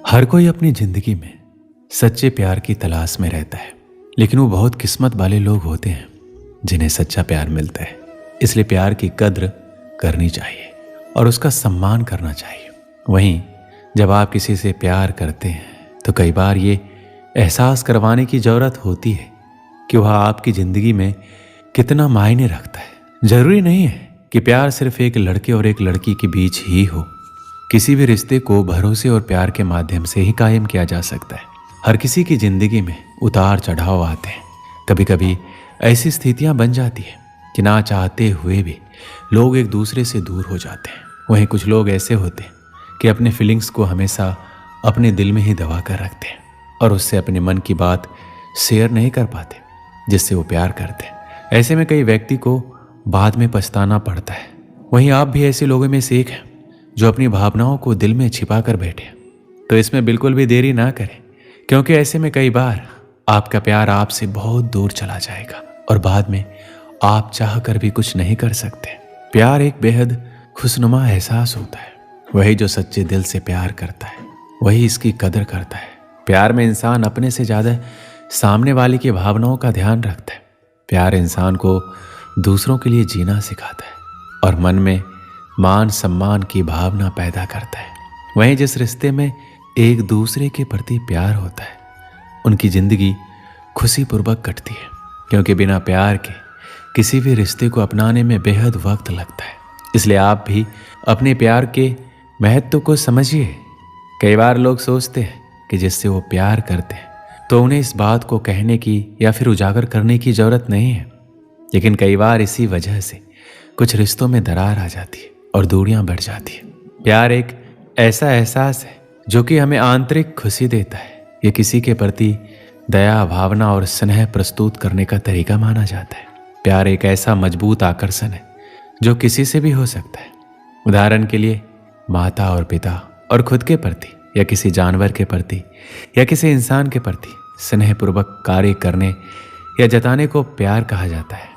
हर कोई अपनी जिंदगी में सच्चे प्यार की तलाश में रहता है, लेकिन वो बहुत किस्मत वाले लोग होते हैं जिन्हें सच्चा प्यार मिलता है। इसलिए प्यार की कद्र करनी चाहिए और उसका सम्मान करना चाहिए। वहीं जब आप किसी से प्यार करते हैं तो कई बार ये एहसास करवाने की ज़रूरत होती है कि वह आपकी ज़िंदगी में कितना मायने रखता है। ज़रूरी नहीं है कि प्यार सिर्फ एक लड़के और एक लड़की के बीच ही हो। किसी भी रिश्ते को भरोसे और प्यार के माध्यम से ही कायम किया जा सकता है। हर किसी की ज़िंदगी में उतार चढ़ाव आते हैं। कभी कभी ऐसी स्थितियां बन जाती है कि ना चाहते हुए भी लोग एक दूसरे से दूर हो जाते हैं। वहीं कुछ लोग ऐसे होते हैं कि अपने फीलिंग्स को हमेशा अपने दिल में ही दबा कर रखते हैं और उससे अपने मन की बात शेयर नहीं कर पाते जिससे वो प्यार करते हैं। ऐसे में कई व्यक्ति को बाद में पछताना पड़ता है। वहीं आप भी ऐसे लोगों में से एक हैं जो अपनी भावनाओं को दिल में छिपा कर बैठे। तो इसमें बिल्कुल भी देरी ना करें, क्योंकि ऐसे में कई बार आपका प्यार आपसे बहुत दूर चला जाएगा और बाद में आप चाह कर भी कुछ नहीं कर सकते। प्यार एक बेहद खुशनुमा एहसास होता है। वही जो सच्चे दिल से प्यार करता है वही इसकी कदर करता है। प्यार में इंसान अपने से ज़्यादा सामने वाले की भावनाओं का ध्यान रखता है। प्यार इंसान को दूसरों के लिए जीना सिखाता है और मन में मान सम्मान की भावना पैदा करता है। वहीं जिस रिश्ते में एक दूसरे के प्रति प्यार होता है उनकी जिंदगी खुशीपूर्वक कटती है, क्योंकि बिना प्यार के किसी भी रिश्ते को अपनाने में बेहद वक्त लगता है। इसलिए आप भी अपने प्यार के महत्व को समझिए। कई बार लोग सोचते हैं कि जिससे वो प्यार करते हैं तो उन्हें इस बात को कहने की या फिर उजागर करने की ज़रूरत नहीं है, लेकिन कई बार इसी वजह से कुछ रिश्तों में दरार आ जाती है और दूरियां बढ़ जाती है। प्यार एक ऐसा एहसास है जो कि हमें आंतरिक खुशी देता है। ये किसी के प्रति दया, भावना और स्नेह प्रस्तुत करने का तरीका माना जाता है। प्यार एक ऐसा मजबूत आकर्षण है जो किसी से भी हो सकता है। उदाहरण के लिए माता और पिता और खुद के प्रति या किसी जानवर के प्रति या किसी इंसान के प्रति स्नेहपूर्वक कार्य करने या जताने को प्यार कहा जाता है।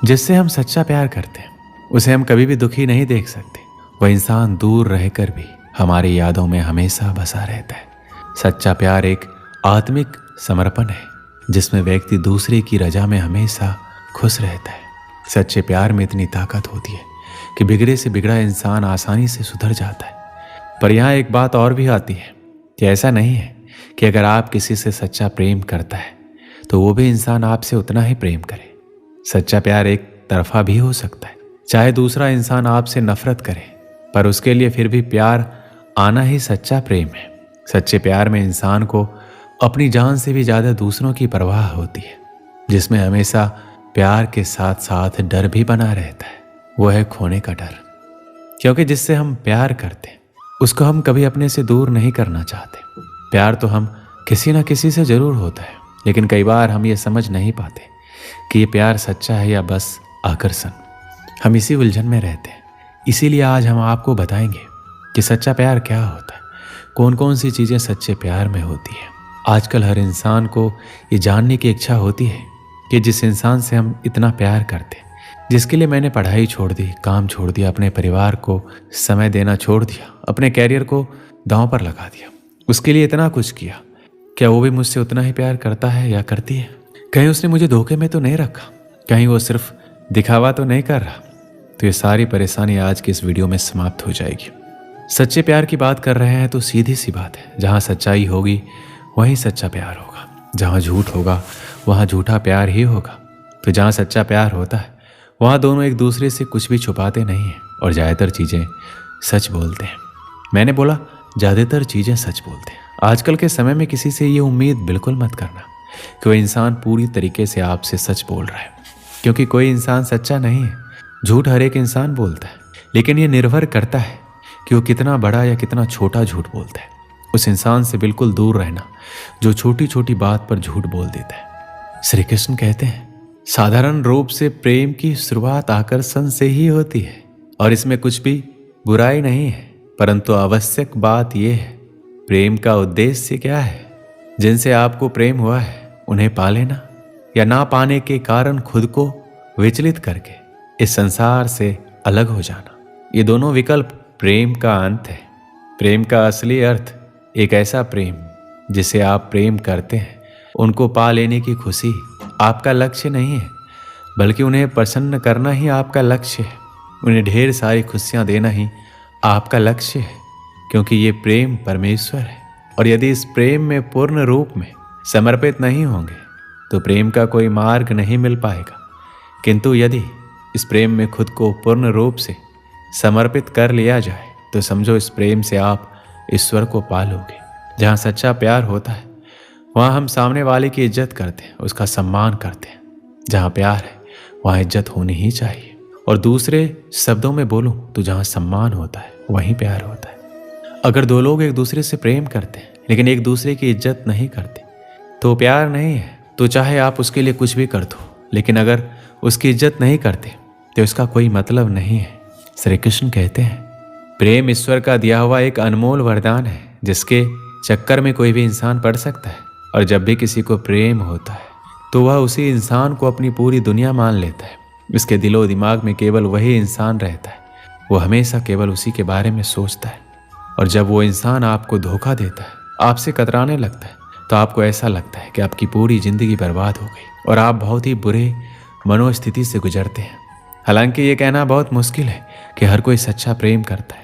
जिससे हम सच्चा प्यार करते हैं उसे हम कभी भी दुखी नहीं देख सकते। वह इंसान दूर रहकर भी हमारी यादों में हमेशा बसा रहता है। सच्चा प्यार एक आत्मिक समर्पण है जिसमें व्यक्ति दूसरे की रजा में हमेशा खुश रहता है। सच्चे प्यार में इतनी ताकत होती है कि बिगड़े से बिगड़ा इंसान आसानी से सुधर जाता है। पर यहाँ एक बात और भी आती है कि ऐसा नहीं है कि अगर आप किसी से सच्चा प्रेम करता है तो वो भी इंसान आपसे उतना ही प्रेम करे। सच्चा प्यार एक तरफा भी हो सकता है। चाहे दूसरा इंसान आपसे नफरत करे, पर उसके लिए फिर भी प्यार आना ही सच्चा प्रेम है। सच्चे प्यार में इंसान को अपनी जान से भी ज़्यादा दूसरों की परवाह होती है, जिसमें हमेशा प्यार के साथ साथ डर भी बना रहता है। वो है खोने का डर, क्योंकि जिससे हम प्यार करते हैं उसको हम कभी अपने से दूर नहीं करना चाहते। प्यार तो हम किसी ना किसी से जरूर होता है, लेकिन कई बार हम ये समझ नहीं पाते कि ये प्यार सच्चा है या बस आकर्षण। हम इसी उलझन में रहते हैं। इसीलिए आज हम आपको बताएंगे कि सच्चा प्यार क्या होता है, कौन कौन सी चीज़ें सच्चे प्यार में होती है। आजकल हर इंसान को ये जानने की इच्छा होती है कि जिस इंसान से हम इतना प्यार करते हैं, जिसके लिए मैंने पढ़ाई छोड़ दी, काम छोड़ दिया, अपने परिवार को समय देना छोड़ दिया, अपने कैरियर को दांव पर लगा दिया, उसके लिए इतना कुछ किया, क्या वो भी मुझसे उतना ही प्यार करता है या करती है? कहीं उसने मुझे धोखे में तो नहीं रखा? कहीं वो सिर्फ दिखावा तो नहीं कर रहा? तो ये सारी परेशानी आज की इस वीडियो में समाप्त हो जाएगी। सच्चे प्यार की बात कर रहे हैं तो सीधी सी बात है, जहाँ सच्चाई होगी वहीं सच्चा प्यार होगा, जहाँ झूठ होगा वहाँ झूठा प्यार ही होगा। तो जहाँ सच्चा प्यार होता है वहाँ दोनों एक दूसरे से कुछ भी छुपाते नहीं हैं और ज़्यादातर चीज़ें सच बोलते हैं। मैंने बोला ज़्यादातर चीज़ें सच बोलते हैं। आजकल के समय में किसी से ये उम्मीद बिल्कुल मत करना कि वह इंसान पूरी तरीके से आपसे सच बोल रहा है, क्योंकि कोई इंसान सच्चा नहीं है। झूठ हर एक इंसान बोलता है, लेकिन ये निर्भर करता है कि वो कितना बड़ा या कितना छोटा झूठ बोलता है। उस इंसान से बिल्कुल दूर रहना जो छोटी छोटी बात पर झूठ बोल देता है। श्री कृष्ण कहते हैं, साधारण रूप से प्रेम की शुरुआत आकर्षण से ही होती है और इसमें कुछ भी बुराई नहीं है, परंतु आवश्यक बात यह है प्रेम का उद्देश्य क्या है। जिनसे आपको प्रेम हुआ है उन्हें पा लेना या ना पाने के कारण खुद को विचलित करके इस संसार से अलग हो जाना, ये दोनों विकल्प प्रेम का अंत है। प्रेम का असली अर्थ एक ऐसा प्रेम जिसे आप प्रेम करते हैं, उनको पा लेने की खुशी आपका लक्ष्य नहीं है, बल्कि उन्हें प्रसन्न करना ही आपका लक्ष्य है। उन्हें ढेर सारी खुशियां देना ही आपका लक्ष्य है, क्योंकि ये प्रेम परमेश्वर है। और यदि इस प्रेम में पूर्ण रूप में समर्पित नहीं होंगे तो प्रेम का कोई मार्ग नहीं मिल पाएगा। किंतु यदि इस प्रेम में खुद को पूर्ण रूप से समर्पित कर लिया जाए तो समझो इस प्रेम से आप ईश्वर को पालोगे। जहाँ सच्चा प्यार होता है वहाँ हम सामने वाले की इज्जत करते हैं, उसका सम्मान करते हैं। जहाँ प्यार है वहाँ इज्जत होनी ही चाहिए। और दूसरे शब्दों में बोलूं तो जहाँ सम्मान होता है वहीं प्यार होता है। अगर दो लोग एक दूसरे से प्रेम करते हैं लेकिन एक दूसरे की इज्जत नहीं करते तो प्यार नहीं है। तो चाहे आप उसके लिए कुछ भी कर दो, लेकिन अगर उसकी इज्जत नहीं करते तो इसका कोई मतलब नहीं है। श्री कृष्ण कहते हैं, प्रेम ईश्वर का दिया हुआ एक अनमोल वरदान है जिसके चक्कर में कोई भी इंसान पड़ सकता है। और जब भी किसी को प्रेम होता है तो वह उसी इंसान को अपनी पूरी दुनिया मान लेता है। इसके दिलो दिमाग में केवल वही इंसान रहता है, वो हमेशा केवल उसी के बारे में सोचता है। और जब वो इंसान आपको धोखा देता है, आपसे कतराने लगता है, तो आपको ऐसा लगता है कि आपकी पूरी जिंदगी बर्बाद हो गई और आप बहुत ही बुरे मनोस्थिति से गुजरते हैं। हालांकि ये कहना बहुत मुश्किल है कि हर कोई सच्चा प्रेम करता है।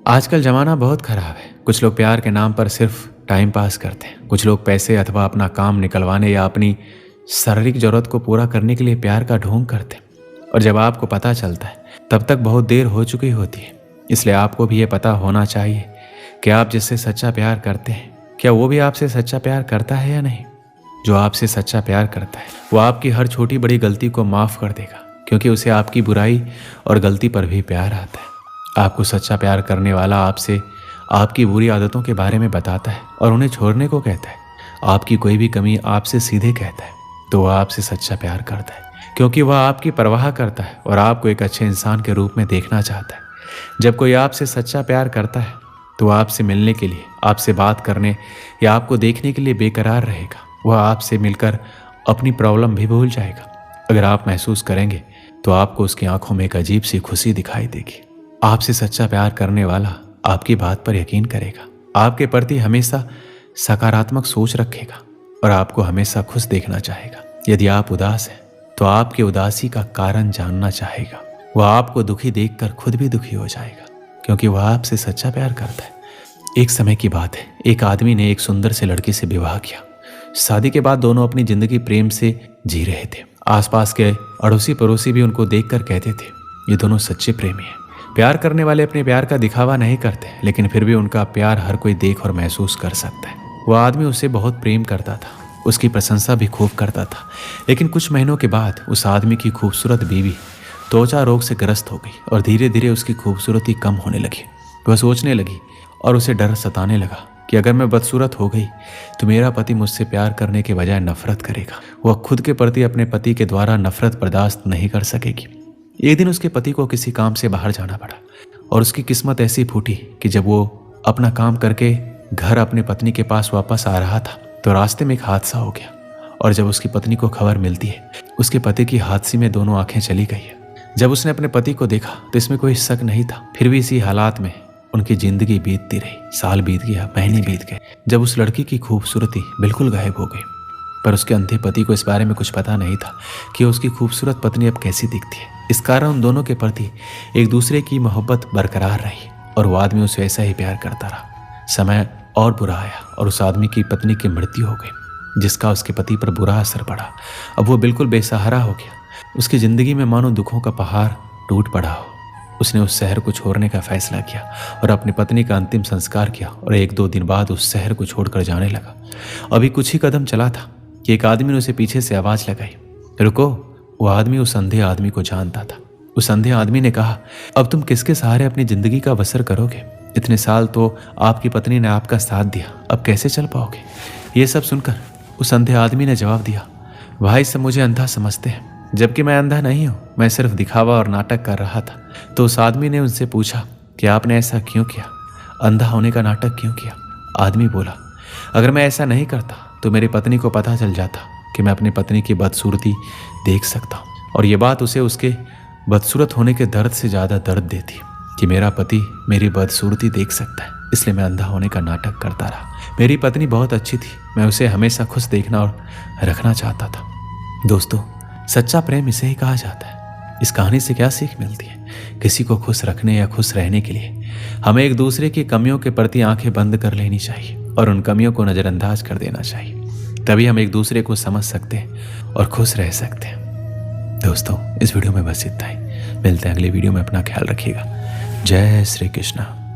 आजकल जमाना बहुत खराब है। कुछ लोग प्यार के नाम पर सिर्फ टाइम पास करते हैं। कुछ लोग पैसे अथवा अपना काम निकलवाने या अपनी शारीरिक जरूरत को पूरा करने के लिए प्यार का ढोंग करते हैं। और जब आपको पता चलता है तब तक बहुत देर हो चुकी होती है। इसलिए आपको भी ये पता होना चाहिए कि आप जिससे सच्चा प्यार करते हैं क्या वो भी आपसे सच्चा प्यार करता है या नहीं। जो आपसे सच्चा प्यार करता है वो आपकी हर छोटी बड़ी गलती को माफ़ कर देगा, क्योंकि उसे आपकी बुराई और गलती पर भी प्यार आता है। आपको सच्चा प्यार करने वाला आपसे आपकी बुरी आदतों के बारे में बताता है और उन्हें छोड़ने को कहता है। आपकी कोई भी कमी आपसे सीधे कहता है तो वह आपसे सच्चा प्यार करता है, क्योंकि वह आपकी परवाह करता है और आपको एक अच्छे इंसान के रूप में देखना चाहता है। जब कोई आपसे सच्चा प्यार करता है तो वह आपसे मिलने के लिए, आपसे बात करने या आपको देखने के लिए बेकरार रहेगा। वह आपसे मिलकर अपनी प्रॉब्लम भी भूल जाएगा। अगर आप महसूस करेंगे तो आपको उसकी आंखों में एक अजीब सी खुशी दिखाई देगी। आपसे सच्चा प्यार करने वाला आपकी बात पर यकीन करेगा, आपके प्रति हमेशा सकारात्मक सोच रखेगा और आपको हमेशा खुश देखना चाहेगा। यदि आप उदास हैं तो आपकी उदासी का कारण जानना चाहेगा। वह आपको दुखी देखकर खुद भी दुखी हो जाएगा, क्योंकि वह आपसे सच्चा प्यार करता है। एक समय की बात है, एक आदमी ने एक सुंदर से लड़की से विवाह किया। शादी के बाद दोनों अपनी जिंदगी प्रेम से जी रहे थे। आसपास के अड़ोसी पड़ोसी भी उनको देखकर कहते थे, ये दोनों सच्चे प्रेमी हैं। प्यार करने वाले अपने प्यार का दिखावा नहीं करते, लेकिन फिर भी उनका प्यार हर कोई देख और महसूस कर सकता है। वह आदमी उससे बहुत प्रेम करता था, उसकी प्रशंसा भी खूब करता था। लेकिन कुछ महीनों के बाद उस आदमी की खूबसूरत बीवी त्वचा रोग से ग्रस्त हो गई और धीरे धीरे उसकी खूबसूरती कम होने लगी। वह सोचने लगी और उसे डर सताने लगा कि अगर मैं बदसूरत हो गई तो मेरा पति मुझसे प्यार करने के बजाय नफरत करेगा। वह खुद के प्रति अपने पति के द्वारा नफरत बर्दाश्त नहीं कर सकेगी। एक दिन उसके पति को किसी काम से बाहर जाना पड़ा और उसकी किस्मत ऐसी फूटी कि जब वो अपना काम करके घर अपनी पत्नी के पास वापस आ रहा था तो रास्ते में एक हादसा हो गया। और जब उसकी पत्नी को खबर मिलती है उसके पति की हादसे में दोनों आंखें चली गई है। जब उसने अपने पति को देखा तो इसमें कोई शक नहीं था। फिर भी इसी हालात में उनकी जिंदगी बीतती रही। साल बीत गया, महीने बीत गए। जब उस लड़की की खूबसूरती बिल्कुल गायब हो गई, पर उसके अंधे पति को इस बारे में कुछ पता नहीं था कि उसकी खूबसूरत पत्नी अब कैसी दिखती है। इस कारण उन दोनों के प्रति एक दूसरे की मोहब्बत बरकरार रही और वो आदमी उसे ऐसा ही प्यार करता रहा। समय और बुरा आया और उस आदमी की पत्नी की मृत्यु हो गई, जिसका उसके पति पर बुरा असर पड़ा। अब वो बिल्कुल बेसहारा हो गया। उसकी जिंदगी में मानो दुखों का पहाड़ टूट पड़ा हो। उसने उस शहर को छोड़ने का फैसला किया और अपनी पत्नी का अंतिम संस्कार किया और 1-2 दिन बाद उस शहर को छोड़कर जाने लगा। अभी कुछ ही कदम चला था कि एक आदमी ने उसे पीछे से आवाज लगाई, रुको। वो आदमी उस अंधे आदमी को जानता था। उस अंधे आदमी ने कहा, अब तुम किसके सहारे अपनी जिंदगी का बसर करोगे? इतने साल तो आपकी पत्नी ने आपका साथ दिया, अब कैसे चल पाओगे? ये सब सुनकर उस अंधे आदमी ने जवाब दिया, भाई सब मुझे अंधा समझते हैं, जबकि मैं अंधा नहीं हूँ। मैं सिर्फ दिखावा और नाटक कर रहा था। तो उस आदमी ने उनसे पूछा कि आपने ऐसा क्यों किया? अंधा होने का नाटक क्यों किया? आदमी बोला, अगर मैं ऐसा नहीं करता तो मेरी पत्नी को पता चल जाता कि मैं अपनी पत्नी की बदसूरती देख सकता हूँ, और ये बात उसे उसके बदसूरत होने के दर्द से ज़्यादा दर्द देती कि मेरा पति मेरी बदसूरती देख सकता है। इसलिए मैं अंधा होने का नाटक करता रहा। मेरी पत्नी बहुत अच्छी थी, मैं उसे हमेशा खुश देखना और रखना चाहता था। दोस्तों, सच्चा प्रेम इसे ही कहा जाता है। इस कहानी से क्या सीख मिलती है? किसी को खुश रखने या खुश रहने के लिए हमें एक दूसरे की कमियों के प्रति आंखें बंद कर लेनी चाहिए और उन कमियों को नज़रअंदाज कर देना चाहिए। तभी हम एक दूसरे को समझ सकते हैं और खुश रह सकते हैं। दोस्तों, इस वीडियो में बस इतना ही। मिलते हैं अगले वीडियो में। अपना ख्याल रखिएगा। जय श्री कृष्णा।